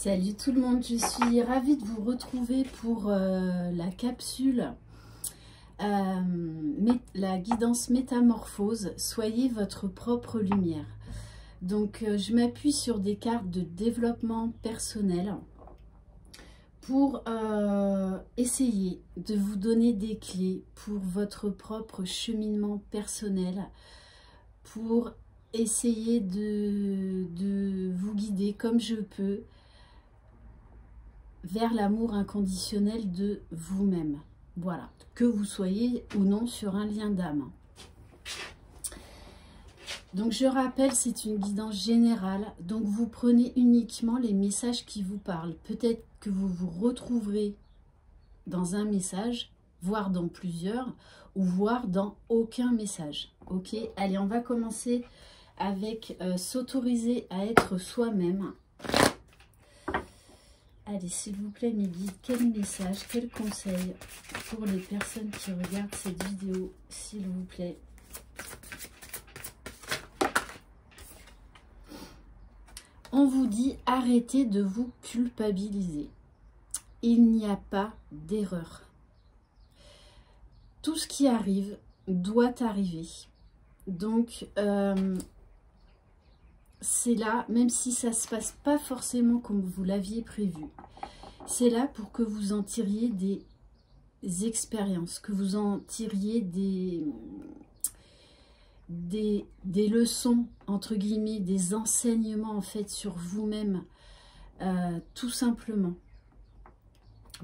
Salut tout le monde, je suis ravie de vous retrouver pour la capsule, la guidance métamorphose, soyez votre propre lumière. Donc je m'appuie sur des cartes de développement personnel pour essayer de vous donner des clés pour votre propre cheminement personnel, pour essayer de vous guider comme je peux vers l'amour inconditionnel de vous-même. Voilà, que vous soyez ou non sur un lien d'âme. Donc je rappelle, c'est une guidance générale, donc vous prenez uniquement les messages qui vous parlent. Peut-être que vous vous retrouverez dans un message, voire dans plusieurs, ou voire dans aucun message. Ok, allez, on va commencer avec s'autoriser à être soi-même. Allez, s'il vous plaît, mes guides, quel message, quel conseil pour les personnes qui regardent cette vidéo, s'il vous plaît. On vous dit, arrêtez de vous culpabiliser. Il n'y a pas d'erreur. Tout ce qui arrive doit arriver. Donc, c'est là, même si ça ne se passe pas forcément comme vous l'aviez prévu, c'est là pour que vous en tiriez des expériences, que vous en tiriez des leçons, entre guillemets, des enseignements en fait sur vous-même, tout simplement.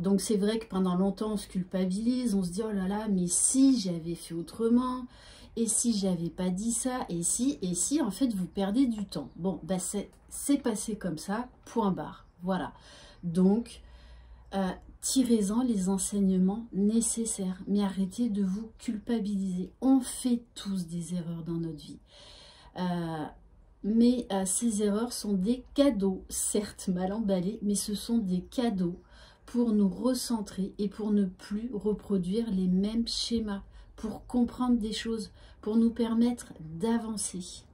Donc c'est vrai que pendant longtemps on se culpabilise, on se dit oh là là, mais si j'avais fait autrement, et si j'avais pas dit ça, et si, en fait vous perdez du temps. Bon, bah c'est passé comme ça, point barre, voilà. Donc tirez-en les enseignements nécessaires, mais arrêtez de vous culpabiliser. On fait tous des erreurs dans notre vie. Mais ces erreurs sont des cadeaux, certes mal emballés, mais ce sont des cadeaux pour nous recentrer et pour ne plus reproduire les mêmes schémas, pour comprendre des choses, pour nous permettre d'avancer.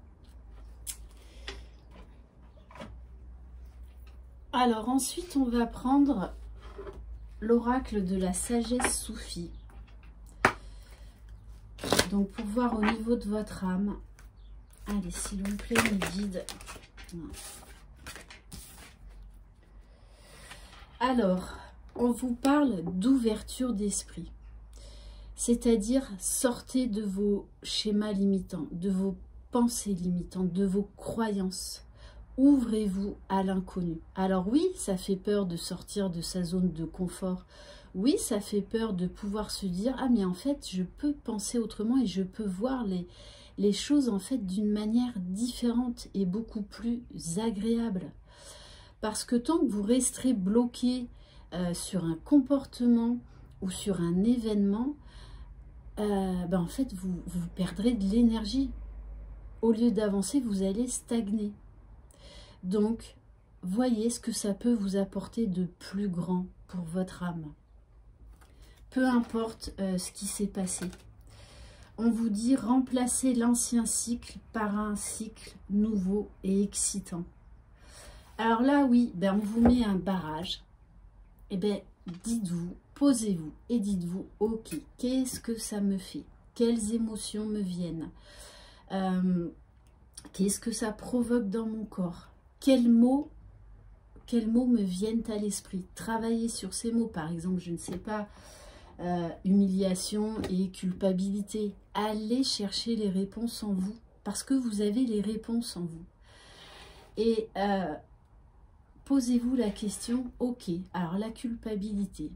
Alors ensuite, on va prendre l'oracle de la sagesse soufie. Donc pour voir au niveau de votre âme, allez, s'il vous plaît, mes guides. Alors, on vous parle d'ouverture d'esprit. C'est-à-dire, sortez de vos schémas limitants, de vos pensées limitantes, de vos croyances. Ouvrez-vous à l'inconnu. Alors oui, ça fait peur de sortir de sa zone de confort. Oui, ça fait peur de pouvoir se dire « Ah, mais en fait, je peux penser autrement et je peux voir les choses en fait d'une manière différente et beaucoup plus agréable. » Parce que tant que vous resterez bloqué sur un comportement ou sur un événement, en fait, vous perdrez de l'énergie. Au lieu d'avancer, vous allez stagner. Donc, voyez ce que ça peut vous apporter de plus grand pour votre âme. Peu importe ce qui s'est passé. On vous dit remplacer l'ancien cycle par un cycle nouveau et excitant. Alors là, oui, on vous met un barrage. Et dites-vous, posez-vous et dites-vous, ok, qu'est-ce que ça me fait? Quelles émotions me viennent? Qu'est-ce que ça provoque dans mon corps? Quels mots me viennent à l'esprit? Travaillez sur ces mots, par exemple, je ne sais pas, humiliation et culpabilité. Allez chercher les réponses en vous, parce que vous avez les réponses en vous. Et posez-vous la question, ok, alors la culpabilité,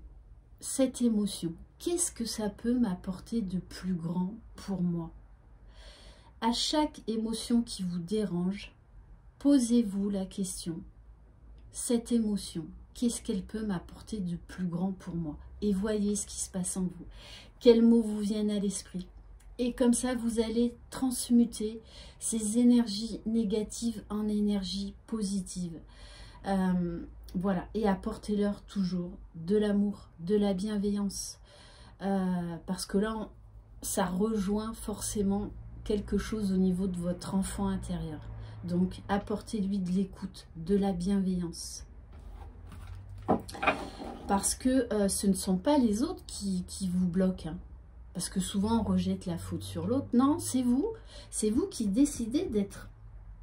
cette émotion, qu'est-ce que ça peut m'apporter de plus grand pour moi? À chaque émotion qui vous dérange, posez-vous la question, cette émotion, qu'est-ce qu'elle peut m'apporter de plus grand pour moi? Et voyez ce qui se passe en vous. Quels mots vous viennent à l'esprit? Et comme ça, vous allez transmuter ces énergies négatives en énergies positives. Voilà, et apportez-leur toujours de l'amour, de la bienveillance. Parce que là, ça rejoint forcément quelque chose au niveau de votre enfant intérieur. Donc, apportez-lui de l'écoute, de la bienveillance. Parce que ce ne sont pas les autres qui vous bloquent. Hein. Parce que souvent on rejette la faute sur l'autre. Non, c'est vous. C'est vous qui décidez d'être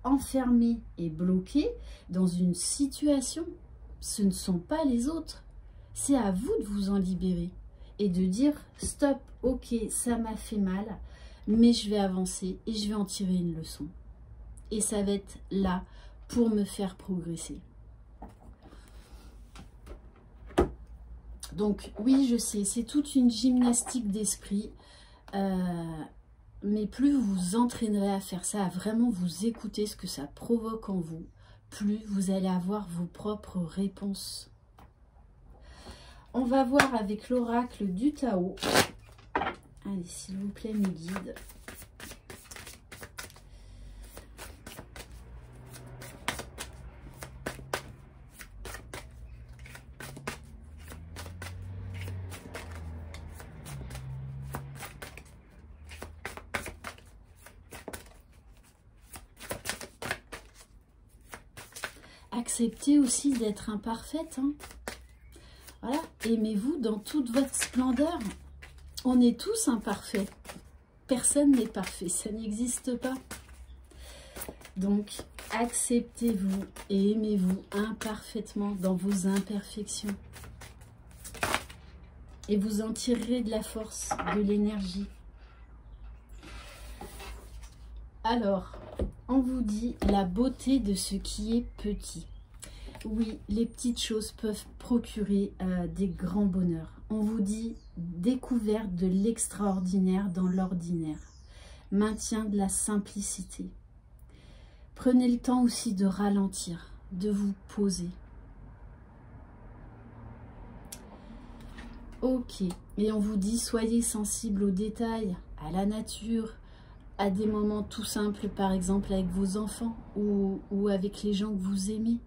enfermé et bloqué dans une situation. Ce ne sont pas les autres. C'est à vous de vous en libérer. Et de dire stop, ok, ça m'a fait mal, mais je vais avancer et je vais en tirer une leçon. Et ça va être là pour me faire progresser. Donc oui, je sais, c'est toute une gymnastique d'esprit, mais plus vous vous entraînerez à faire ça, à vraiment vous écouter ce que ça provoque en vous, plus vous allez avoir vos propres réponses. On va voir avec l'oracle du Tao. Allez, s'il vous plaît, mes guides. Acceptez aussi d'être imparfaite. Hein. Voilà, aimez-vous dans toute votre splendeur. On est tous imparfaits. Personne n'est parfait, ça n'existe pas. Donc, acceptez-vous et aimez-vous imparfaitement dans vos imperfections. Et vous en tirerez de la force, de l'énergie. Alors, on vous dit la beauté de ce qui est petit. Oui, les petites choses peuvent procurer des grands bonheurs. On vous dit découverte de l'extraordinaire dans l'ordinaire. Maintien de la simplicité. Prenez le temps aussi de ralentir, de vous poser. Ok, et on vous dit soyez sensible aux détails, à la nature, à des moments tout simples, par exemple avec vos enfants ou avec les gens que vous aimez.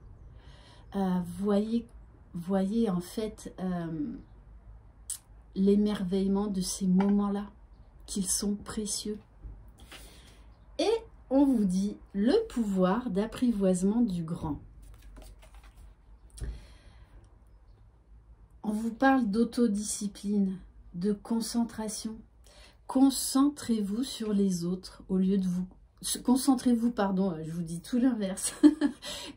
Voyez en fait l'émerveillement de ces moments-là, qu'ils sont précieux. Et on vous dit le pouvoir d'apprivoisement du grand. On vous parle d'autodiscipline, de concentration. Concentrez-vous sur les autres au lieu de vous... Concentrez-vous, pardon, je vous dis tout l'inverse.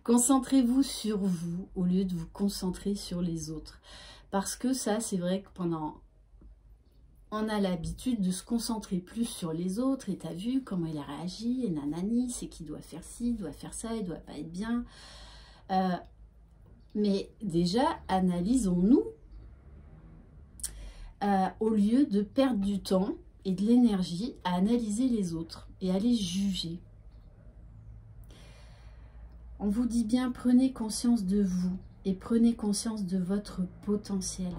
Concentrez-vous sur vous au lieu de vous concentrer sur les autres. Parce que ça, c'est vrai que on a l'habitude de se concentrer plus sur les autres. Et t'as vu comment il a réagi, et nanani, c'est qu'il doit faire ci, il doit faire ça, il doit pas être bien. Mais déjà, analysons-nous au lieu de perdre du temps et de l'énergie à analyser les autres et à les juger. On vous dit bien, prenez conscience de vous et prenez conscience de votre potentiel.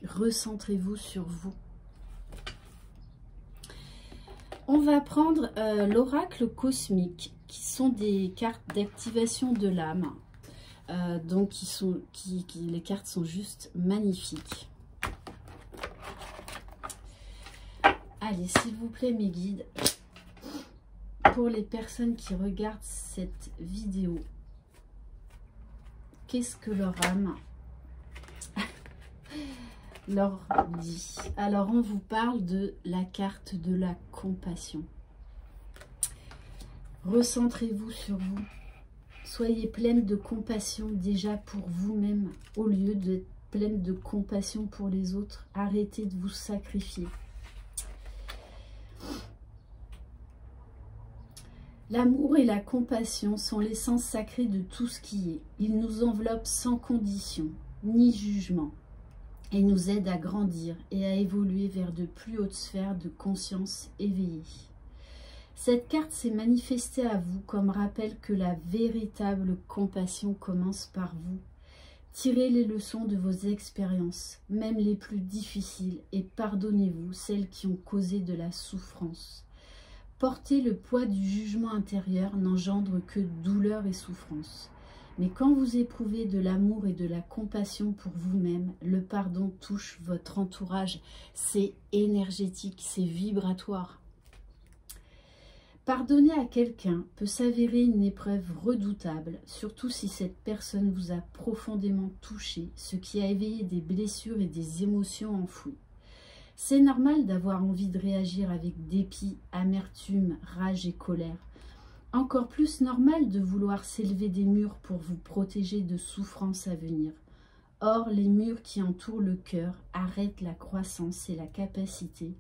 Recentrez-vous sur vous. On va prendre l'oracle cosmique, qui sont des cartes d'activation de l'âme. Donc les cartes sont juste magnifiques. Allez, s'il vous plaît, mes guides, pour les personnes qui regardent cette vidéo, qu'est-ce que leur âme leur dit? Alors, on vous parle de la carte de la compassion. Recentrez-vous sur vous. Soyez pleine de compassion déjà pour vous-même, au lieu d'être pleine de compassion pour les autres. Arrêtez de vous sacrifier. L'amour et la compassion sont l'essence sacrée de tout ce qui est. Ils nous enveloppent sans condition, ni jugement, et nous aident à grandir et à évoluer vers de plus hautes sphères de conscience éveillée. Cette carte s'est manifestée à vous comme rappel que la véritable compassion commence par vous. Tirez les leçons de vos expériences, même les plus difficiles, et pardonnez-vous celles qui ont causé de la souffrance. Porter le poids du jugement intérieur n'engendre que douleur et souffrance. Mais quand vous éprouvez de l'amour et de la compassion pour vous-même, le pardon touche votre entourage. C'est énergétique, c'est vibratoire. Pardonner à quelqu'un peut s'avérer une épreuve redoutable, surtout si cette personne vous a profondément touché, ce qui a éveillé des blessures et des émotions enfouies. C'est normal d'avoir envie de réagir avec dépit, amertume, rage et colère. Encore plus normal de vouloir s'élever des murs pour vous protéger de souffrances à venir. Or, les murs qui entourent le cœur arrêtent la croissance et la capacité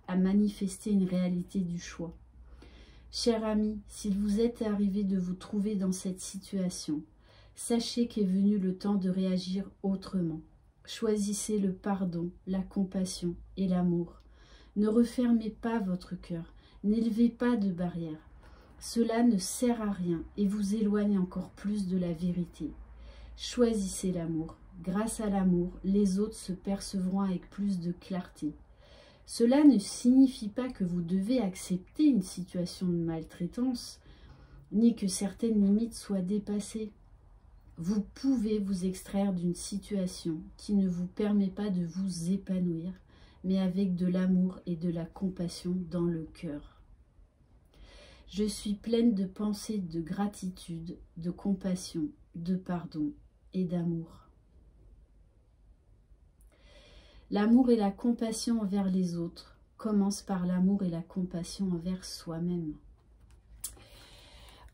à manifester une réalité du choix. Cher ami, s'il vous est arrivé de vous trouver dans cette situation, sachez qu'est venu le temps de réagir autrement. Choisissez le pardon, la compassion et l'amour. Ne refermez pas votre cœur, n'élevez pas de barrières. Cela ne sert à rien et vous éloigne encore plus de la vérité. Choisissez l'amour. Grâce à l'amour, les autres se percevront avec plus de clarté. Cela ne signifie pas que vous devez accepter une situation de maltraitance, ni que certaines limites soient dépassées. Vous pouvez vous extraire d'une situation qui ne vous permet pas de vous épanouir, mais avec de l'amour et de la compassion dans le cœur. Je suis pleine de pensées de gratitude, de compassion, de pardon et d'amour. L'amour et la compassion envers les autres commencent par l'amour et la compassion envers soi-même.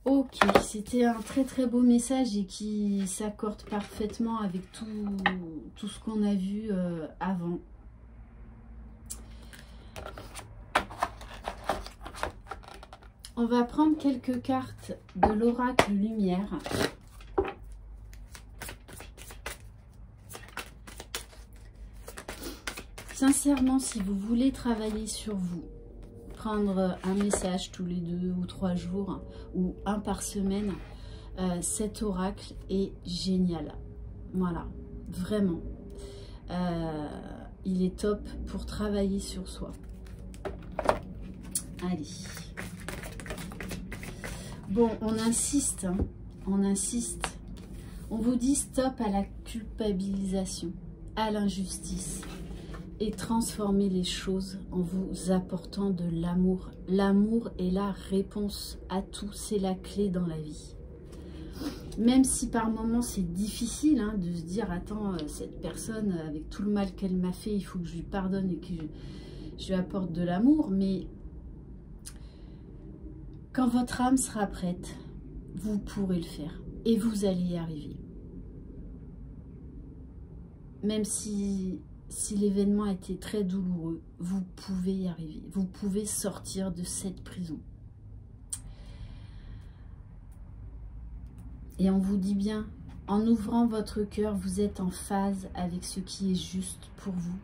Ok, c'était un très très beau message et qui s'accorde parfaitement avec tout ce qu'on a vu avant. On va prendre quelques cartes de l'oracle lumière. Sincèrement, si vous voulez travailler sur vous, prendre un message tous les 2 ou 3 jours ou un par semaine, cet oracle est génial. Voilà, vraiment. Il est top pour travailler sur soi. Allez. Bon, on insiste, hein, on insiste. On vous dit stop à la culpabilisation, à l'injustice. Et transformer les choses en vous apportant de l'amour. L'amour est la réponse à tout, c'est la clé dans la vie. Même si par moments c'est difficile hein, de se dire, attends, cette personne, avec tout le mal qu'elle m'a fait, il faut que je lui pardonne et que je lui apporte de l'amour. Mais quand votre âme sera prête, vous pourrez le faire et vous allez y arriver. Même si l'événement a été très douloureux, vous pouvez y arriver. Vous pouvez sortir de cette prison. Et on vous dit bien, en ouvrant votre cœur, vous êtes en phase avec ce qui est juste pour vous.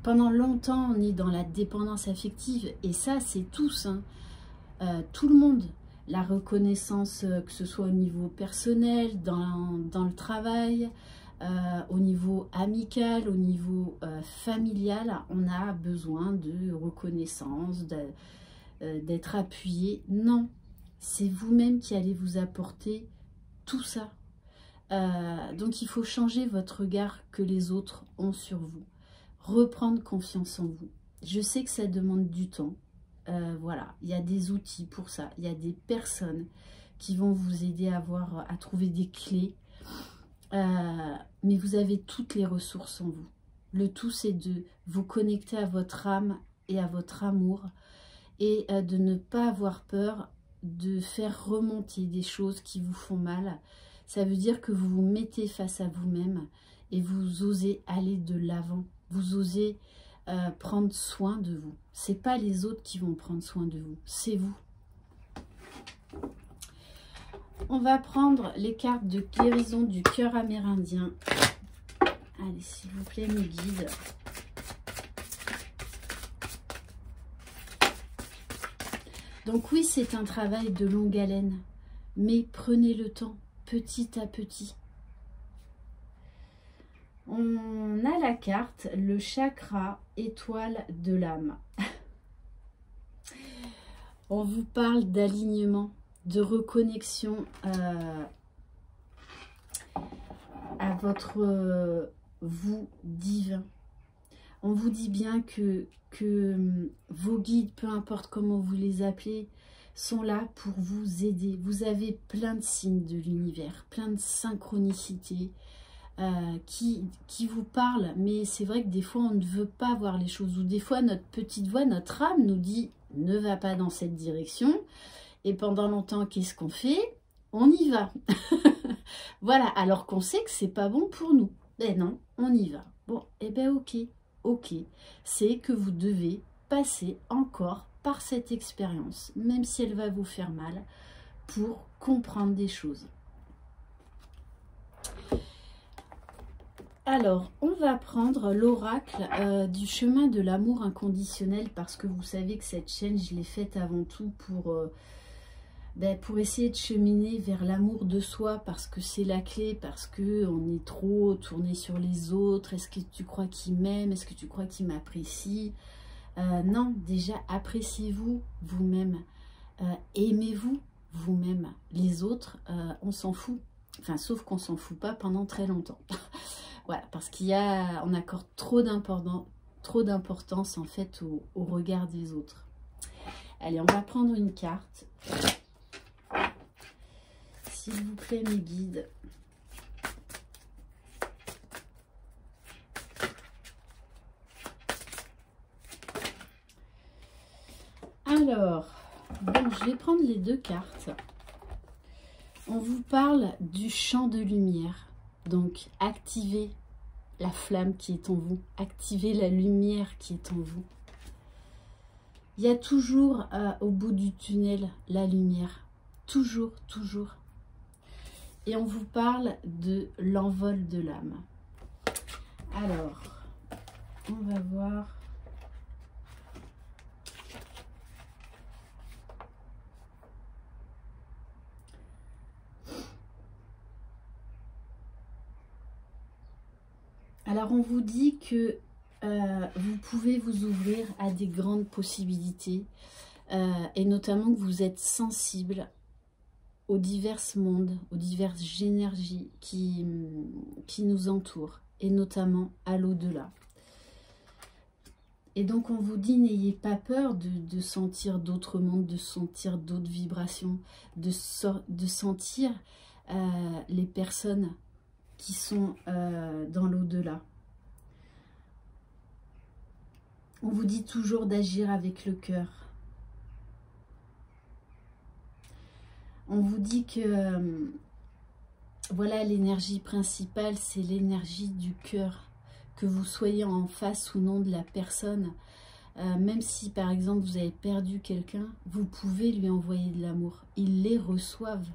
Pendant longtemps, on est dans la dépendance affective. Et ça, c'est tous, hein, tout le monde. La reconnaissance, que ce soit au niveau personnel, dans le travail, au niveau amical, au niveau familial, on a besoin de reconnaissance, d'être appuyé. Non, c'est vous-même qui allez vous apporter tout ça. Donc il faut changer votre regard que les autres ont sur vous. Reprendre confiance en vous. Je sais que ça demande du temps. Voilà, il y a des outils pour ça. Il y a des personnes qui vont vous aider à trouver des clés. Mais vous avez toutes les ressources en vous. Le tout, c'est de vous connecter à votre âme et à votre amour et de ne pas avoir peur de faire remonter des choses qui vous font mal. Ça veut dire que vous vous mettez face à vous-même et vous osez aller de l'avant. Vous osez prendre soin de vous. C'est pas les autres qui vont prendre soin de vous, c'est vous. On va prendre les cartes de guérison du cœur amérindien. Allez, s'il vous plaît, mes guides. Donc oui, c'est un travail de longue haleine, mais prenez le temps, petit à petit. On a la carte, le chakra étoile de l'âme. On vous parle d'alignement, de reconnexion à votre vous divin. On vous dit bien que vos guides, peu importe comment vous les appelez, sont là pour vous aider. Vous avez plein de signes de l'univers, plein de synchronicités qui vous parlent. Mais c'est vrai que des fois, on ne veut pas voir les choses. Ou des fois, notre petite voix, notre âme nous dit « ne va pas dans cette direction ». Et pendant longtemps, qu'est-ce qu'on fait? On y va. Voilà, alors qu'on sait que c'est pas bon pour nous. Ben non, on y va. Bon, eh ben ok. C'est que vous devez passer encore par cette expérience, même si elle va vous faire mal, pour comprendre des choses. Alors, on va prendre l'oracle du chemin de l'amour inconditionnel, parce que vous savez que cette chaîne, je l'ai faite avant tout pour essayer de cheminer vers l'amour de soi, parce que c'est la clé, parce qu'on est trop tourné sur les autres. Est-ce que tu crois qu'ils m'aiment? Est-ce que tu crois qu'ils m'apprécient? Non, déjà, appréciez-vous vous-même. Aimez-vous vous-même. Les autres, on s'en fout. Enfin, sauf qu'on s'en fout pas pendant très longtemps. Voilà, parce on accorde trop d'importance en fait au regard des autres. Allez, on va prendre une carte. S'il vous plaît, mes guides. Alors, bon, je vais prendre les deux cartes. On vous parle du champ de lumière. Donc, activez la flamme qui est en vous. Activez la lumière qui est en vous. Il y a toujours au bout du tunnel la lumière. Toujours, toujours. Et on vous parle de l'envol de l'âme. Alors, on va voir. Alors, on vous dit que vous pouvez vous ouvrir à des grandes possibilités et notamment que vous êtes sensible aux divers mondes, aux diverses énergies qui nous entourent, et notamment à l'au-delà. Et donc on vous dit, n'ayez pas peur de sentir d'autres mondes, de sentir d'autres vibrations, de sentir les personnes qui sont dans l'au-delà. On vous dit toujours d'agir avec le cœur. On vous dit que, voilà, l'énergie principale, c'est l'énergie du cœur. Que vous soyez en face ou non de la personne, même si par exemple vous avez perdu quelqu'un, vous pouvez lui envoyer de l'amour. Ils les reçoivent.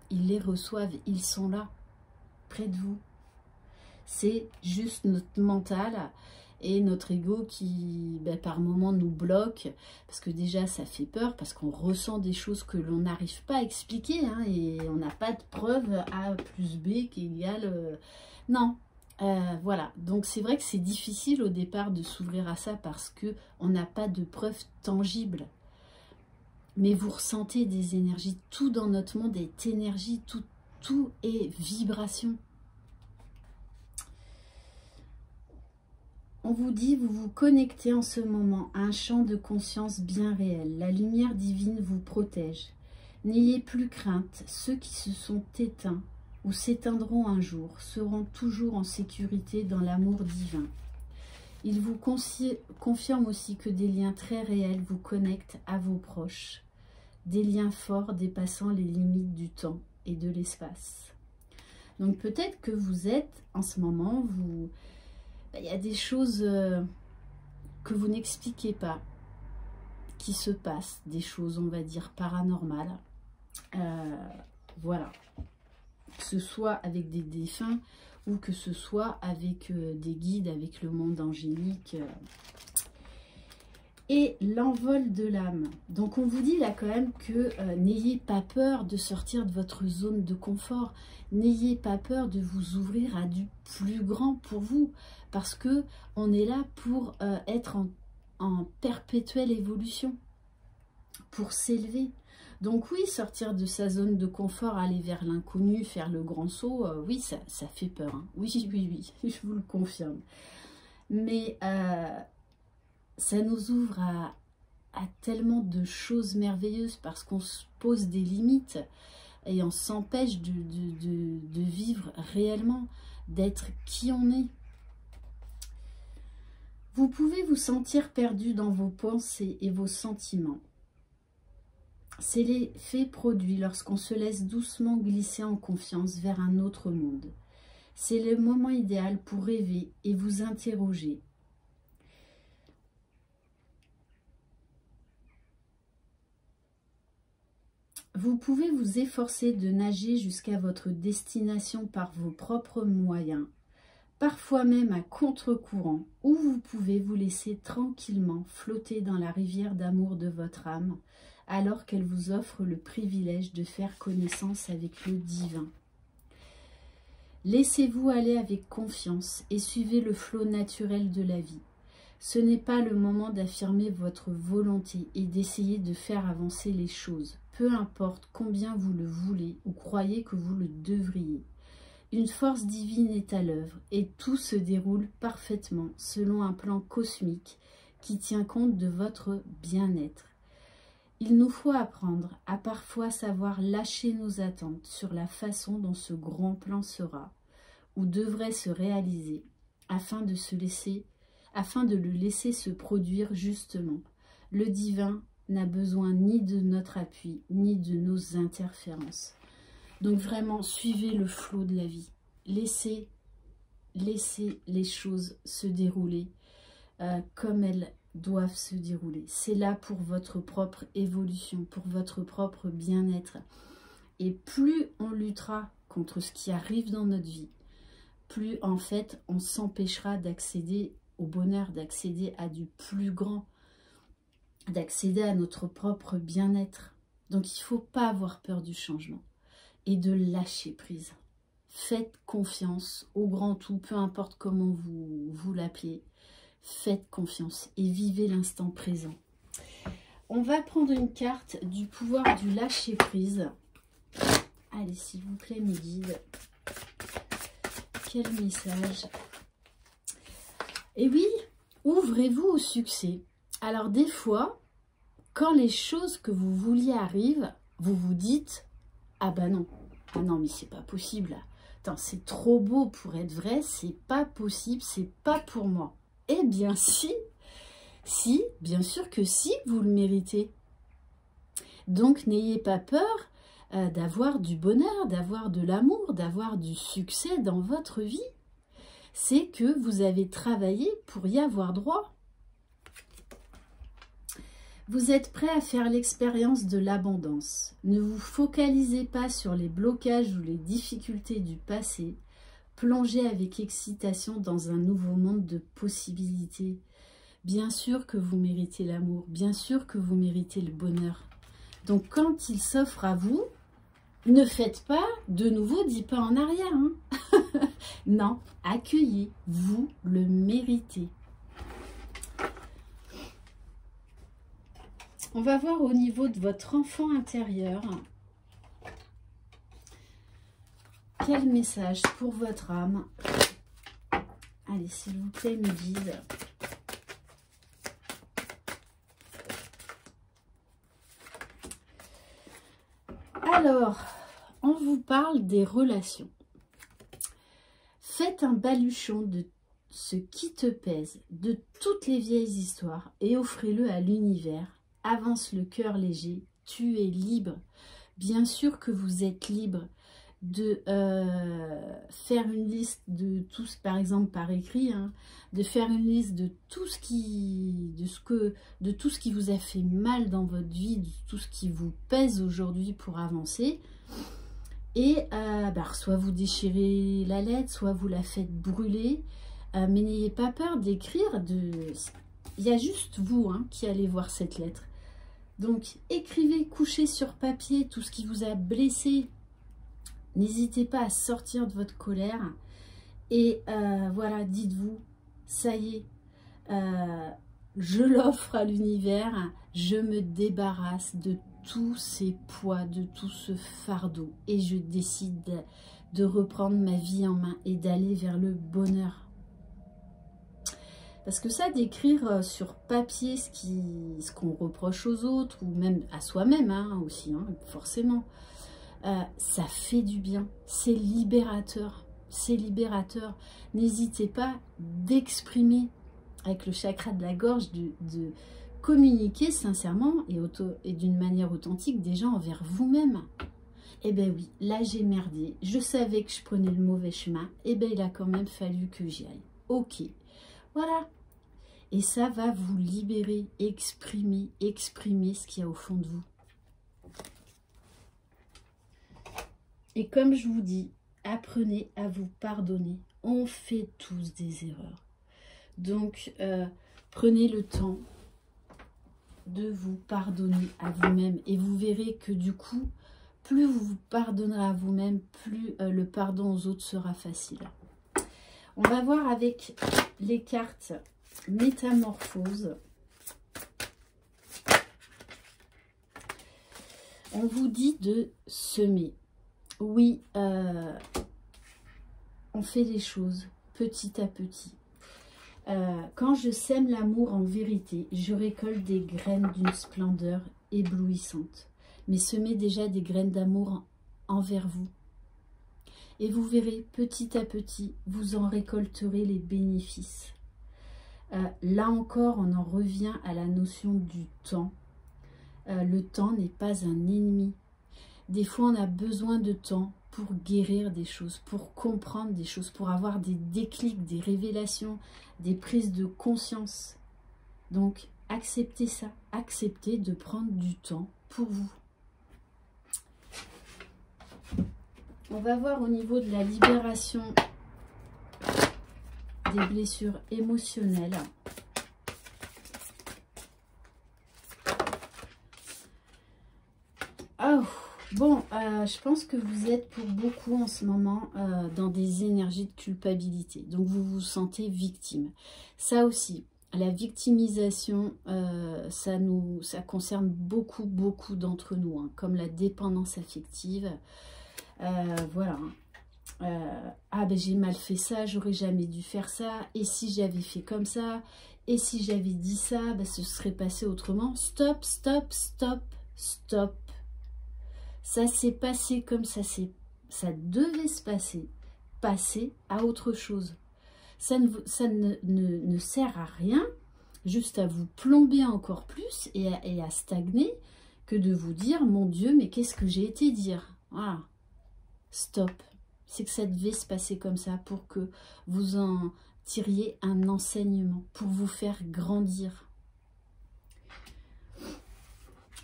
Ils les reçoivent. Ils sont là, près de vous. C'est juste notre mental et notre ego qui, par moments, nous bloque, parce que déjà, ça fait peur, parce qu'on ressent des choses que l'on n'arrive pas à expliquer, hein, et on n'a pas de preuve A plus B qui égale... non, voilà. Donc, c'est vrai que c'est difficile au départ de s'ouvrir à ça, parce qu'on n'a pas de preuves tangibles. Mais vous ressentez des énergies. Tout dans notre monde est énergie, tout est vibration. On vous dit, vous vous connectez en ce moment à un champ de conscience bien réel. La lumière divine vous protège. N'ayez plus crainte. Ceux qui se sont éteints ou s'éteindront un jour seront toujours en sécurité dans l'amour divin. Il vous confirme aussi que des liens très réels vous connectent à vos proches. Des liens forts dépassant les limites du temps et de l'espace. Donc peut-être que vous êtes, en ce moment, il y a des choses que vous n'expliquez pas, qui se passent, des choses, on va dire, paranormales. Voilà. Que ce soit avec des défunts ou que ce soit avec des guides, avec le monde angélique. Et l'envol de l'âme. Donc on vous dit là quand même que n'ayez pas peur de sortir de votre zone de confort. N'ayez pas peur de vous ouvrir à du plus grand pour vous. Parce que on est là pour être en perpétuelle évolution. Pour s'élever. Donc oui, sortir de sa zone de confort, aller vers l'inconnu, faire le grand saut, oui, ça fait peur. Hein. Oui, je vous le confirme. Mais ça nous ouvre à tellement de choses merveilleuses parce qu'on se pose des limites et on s'empêche de vivre réellement, d'être qui on est. Vous pouvez vous sentir perdu dans vos pensées et vos sentiments. C'est l'effet produit lorsqu'on se laisse doucement glisser en confiance vers un autre monde. C'est le moment idéal pour rêver et vous interroger. Vous pouvez vous efforcer de nager jusqu'à votre destination par vos propres moyens, parfois même à contre-courant, ou vous pouvez vous laisser tranquillement flotter dans la rivière d'amour de votre âme, alors qu'elle vous offre le privilège de faire connaissance avec le divin. Laissez-vous aller avec confiance et suivez le flot naturel de la vie. Ce n'est pas le moment d'affirmer votre volonté et d'essayer de faire avancer les choses, peu importe combien vous le voulez ou croyez que vous le devriez. Une force divine est à l'œuvre et tout se déroule parfaitement selon un plan cosmique qui tient compte de votre bien-être. Il nous faut apprendre à parfois savoir lâcher nos attentes sur la façon dont ce grand plan sera ou devrait se réaliser afin de le laisser se produire justement. Le divin n'a besoin ni de notre appui ni de nos interférences. Donc vraiment, suivez le flot de la vie. Laissez les choses se dérouler comme elles doivent se dérouler. C'est là pour votre propre évolution, pour votre propre bien-être. Et plus on luttera contre ce qui arrive dans notre vie, plus en fait on s'empêchera d'accéder au bonheur, d'accéder à du plus grand, d'accéder à notre propre bien-être. Donc il ne faut pas avoir peur du changement et de lâcher prise. Faites confiance au grand tout, peu importe comment vous l'appelez. Faites confiance et vivez l'instant présent. On va prendre une carte du pouvoir du lâcher prise. Allez, s'il vous plaît, mes guides. Quel message? Et oui, ouvrez-vous au succès. Alors des fois, quand les choses que vous vouliez arrivent, vous vous dites « Ah bah non, ah non mais c'est pas possible. Attends, c'est trop beau pour être vrai, c'est pas possible, c'est pas pour moi. » Eh bien si, bien sûr que si, vous le méritez. Donc n'ayez pas peur d'avoir du bonheur, d'avoir de l'amour, d'avoir du succès dans votre vie. C'est que vous avez travaillé pour y avoir droit. Vous êtes prêt à faire l'expérience de l'abondance. Ne vous focalisez pas sur les blocages ou les difficultés du passé. Plongez avec excitation dans un nouveau monde de possibilités. Bien sûr que vous méritez l'amour, bien sûr que vous méritez le bonheur. Donc quand il s'offre à vous, ne faites pas de nouveau 10 pas en arrière. Hein. Non, accueillez, vous le méritez. On va voir au niveau de votre enfant intérieur. Quel message pour votre âme? Allez, s'il vous plaît, mes guides. Alors, on vous parle des relations. Faites un baluchon de ce qui te pèse, de toutes les vieilles histoires, et offrez-le à l'univers. Avance le cœur léger, tu es libre. Bien sûr que vous êtes libre de faire une liste de tous, par exemple par écrit, hein, de faire une liste de tout ce qui vous a fait mal dans votre vie, de tout ce qui vous pèse aujourd'hui pour avancer. Et soit vous déchirez la lettre, soit vous la faites brûler, mais n'ayez pas peur d'écrire. Il y a juste vous qui allez voir cette lettre. Donc écrivez, couchez sur papier tout ce qui vous a blessé. N'hésitez pas à sortir de votre colère. Et voilà, dites-vous, ça y est, je l'offre à l'univers, je me débarrasse de tous ces poids, de tout ce fardeau. Et je décide de reprendre ma vie en main et d'aller vers le bonheur. Parce que ça, d'écrire sur papier ce qu'on reproche aux autres, ou même à soi-même hein, aussi, hein, forcément, ça fait du bien, c'est libérateur. C'est libérateur. N'hésitez pas d'exprimer avec le chakra de la gorge, de communiquer sincèrement et d'une manière authentique déjà envers vous-même. Eh bien oui, là j'ai merdé, je savais que je prenais le mauvais chemin, eh bien il a quand même fallu que j'y aille. Ok, voilà. Et ça va vous libérer, exprimer ce qu'il y a au fond de vous. Et comme je vous dis, apprenez à vous pardonner. On fait tous des erreurs. Donc, prenez le temps de vous pardonner à vous-même. Et vous verrez que du coup, plus vous vous pardonnerez à vous-même, plus le pardon aux autres sera facile. On va voir avec les cartes Métamorphose. On vous dit de semer. Oui, on fait les choses petit à petit. Quand je sème l'amour en vérité, je récolte des graines d'une splendeur éblouissante. Mais semez déjà des graines d'amour envers vous. Et vous verrez, petit à petit, vous en récolterez les bénéfices. Là encore, on en revient à la notion du temps. Le temps n'est pas un ennemi. Des fois, on a besoin de temps pour guérir des choses, pour comprendre des choses, pour avoir des déclics, des révélations, des prises de conscience. Donc, acceptez ça. Acceptez de prendre du temps pour vous. On va voir au niveau de la libération des blessures émotionnelles. Oh, bon, je pense que vous êtes pour beaucoup en ce moment dans des énergies de culpabilité. Donc, vous vous sentez victime. Ça aussi, la victimisation, ça concerne beaucoup d'entre nous, hein, comme la dépendance affective. Voilà. Ah ben j'ai mal fait ça, j'aurais jamais dû faire ça, et si j'avais fait comme ça, et si j'avais dit ça, ben ce serait passé autrement. Stop, stop, stop, stop. Ça s'est passé comme ça devait se passer. Passer à autre chose. Ça ne sert à rien, juste à vous plomber encore plus et à stagner, que de vous dire, mon Dieu, mais qu'est-ce que j'ai été dire? Voilà. Stop. C'est que ça devait se passer comme ça pour que vous en tiriez un enseignement, pour vous faire grandir.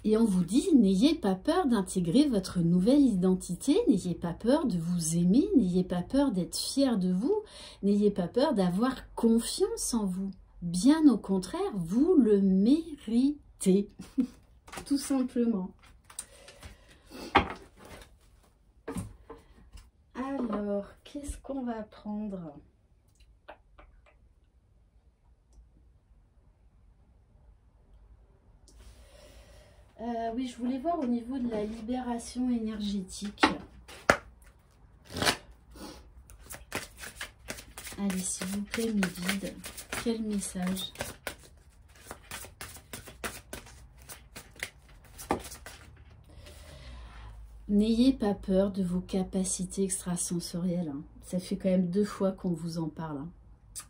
Et on vous dit, n'ayez pas peur d'intégrer votre nouvelle identité, n'ayez pas peur de vous aimer, n'ayez pas peur d'être fier de vous, n'ayez pas peur d'avoir confiance en vous. Bien au contraire, vous le méritez, tout simplement. Alors, qu'est-ce qu'on va prendre ? Oui, je voulais voir au niveau de la libération énergétique. Allez, s'il vous plaît, mes guides, quel message ? N'ayez pas peur de vos capacités extrasensorielles. Hein. Ça fait quand même 2 fois qu'on vous en parle. Hein.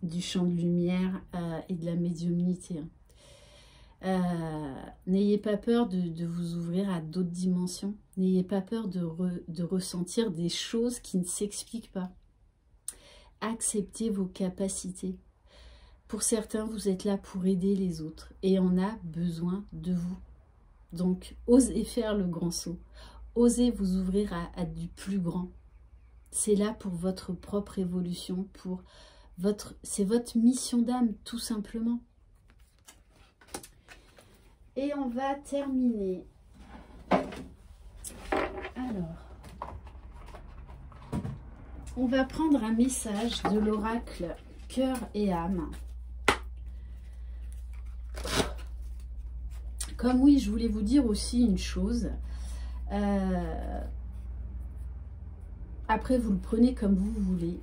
Du champ de lumière et de la médiumnité. Hein. N'ayez pas peur de vous ouvrir à d'autres dimensions. N'ayez pas peur de ressentir des choses qui ne s'expliquent pas. Acceptez vos capacités. Pour certains, vous êtes là pour aider les autres. Et on a besoin de vous. Donc, osez faire le grand saut. Osez vous ouvrir à du plus grand. C'est là pour votre propre évolution. C'est votre mission d'âme, tout simplement. Et on va terminer. Alors, on va prendre un message de l'oracle Cœur et âme. Comme oui, je voulais vous dire aussi une chose. Après, vous le prenez comme vous voulez.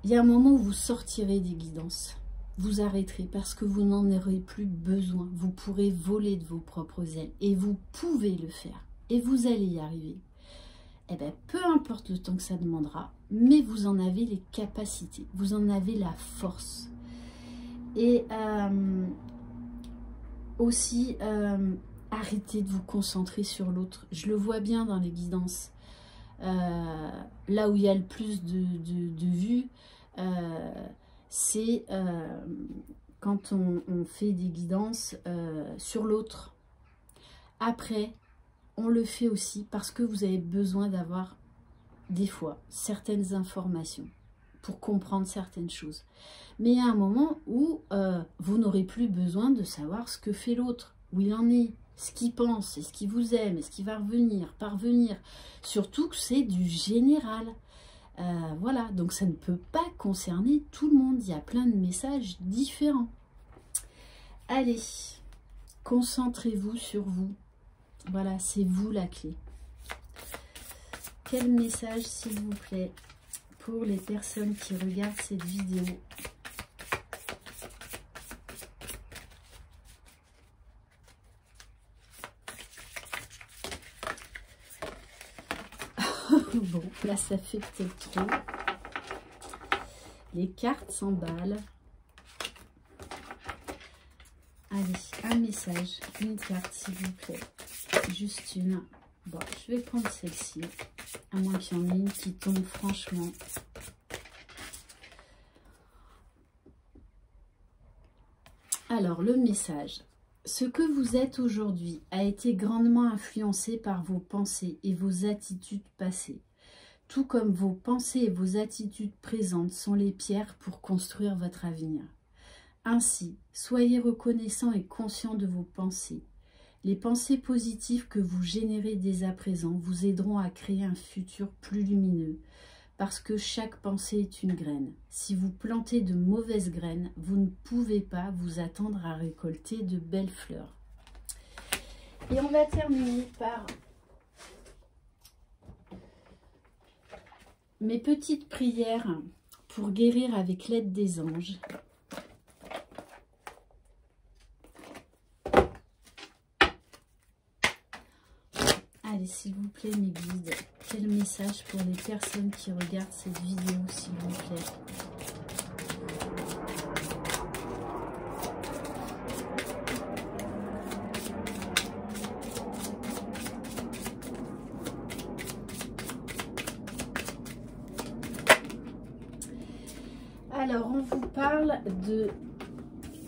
il y a un moment où vous sortirez des guidances. Vous arrêterez parce que vous n'en aurez plus besoin. Vous pourrez voler de vos propres ailes et vous pouvez le faire. Et vous allez y arriver. Eh bien, peu importe le temps que ça demandera, mais vous en avez les capacités, vous en avez la force. Et aussi, arrêtez de vous concentrer sur l'autre. Je le vois bien dans les guidances. Là où il y a le plus de vues, c'est quand on fait des guidances sur l'autre. Après, on le fait aussi parce que vous avez besoin d'avoir des fois certaines informations pour comprendre certaines choses. Mais il y a un moment où vous n'aurez plus besoin de savoir ce que fait l'autre, où il en est, ce qu'il pense, est-ce qu'il vous aime, est-ce qu'il va revenir, parvenir. Surtout que c'est du général. Voilà, donc ça ne peut pas concerner tout le monde. Il y a plein de messages différents. Allez, concentrez-vous sur vous. Voilà, c'est vous la clé. Quel message, s'il vous plaît, pour les personnes qui regardent cette vidéo? Bon, là, ça fait peut-être trop. Les cartes s'emballent. Allez, un message, une carte, s'il vous plaît. Juste une. Bon, je vais prendre celle-ci. À moins qu'il y en ait une qui tombe, franchement. Alors, le message. Ce que vous êtes aujourd'hui a été grandement influencé par vos pensées et vos attitudes passées. Tout comme vos pensées et vos attitudes présentes sont les pierres pour construire votre avenir. Ainsi, soyez reconnaissant et conscient de vos pensées. Les pensées positives que vous générez dès à présent vous aideront à créer un futur plus lumineux, parce que chaque pensée est une graine. Si vous plantez de mauvaises graines, vous ne pouvez pas vous attendre à récolter de belles fleurs. Et on va terminer par mes petites prières pour guérir avec l'aide des anges. Allez, s'il vous plaît, mes guides, quel message pour les personnes qui regardent cette vidéo, s'il vous plaît? Alors, on vous parle de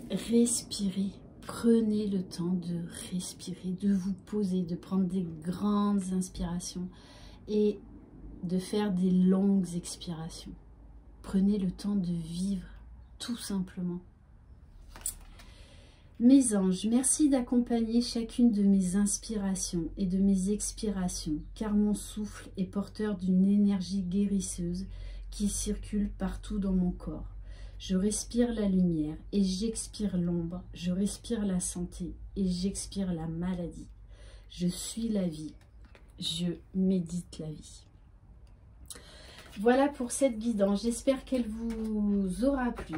respirer. Prenez le temps de respirer, de vous poser, de prendre des grandes inspirations et de faire des longues expirations. Prenez le temps de vivre, tout simplement. Mes anges, merci d'accompagner chacune de mes inspirations et de mes expirations, car mon souffle est porteur d'une énergie guérisseuse qui circule partout dans mon corps. Je respire la lumière et j'expire l'ombre. Je respire la santé et j'expire la maladie. Je suis la vie. Je médite la vie. Voilà pour cette guidance. J'espère qu'elle vous aura plu.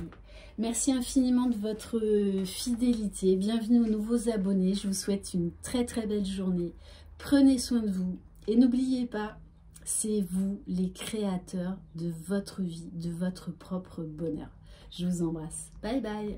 Merci infiniment de votre fidélité. Bienvenue aux nouveaux abonnés. Je vous souhaite une très très belle journée. Prenez soin de vous et n'oubliez pas, c'est vous les créateurs de votre vie, de votre propre bonheur. Je vous embrasse. Bye bye.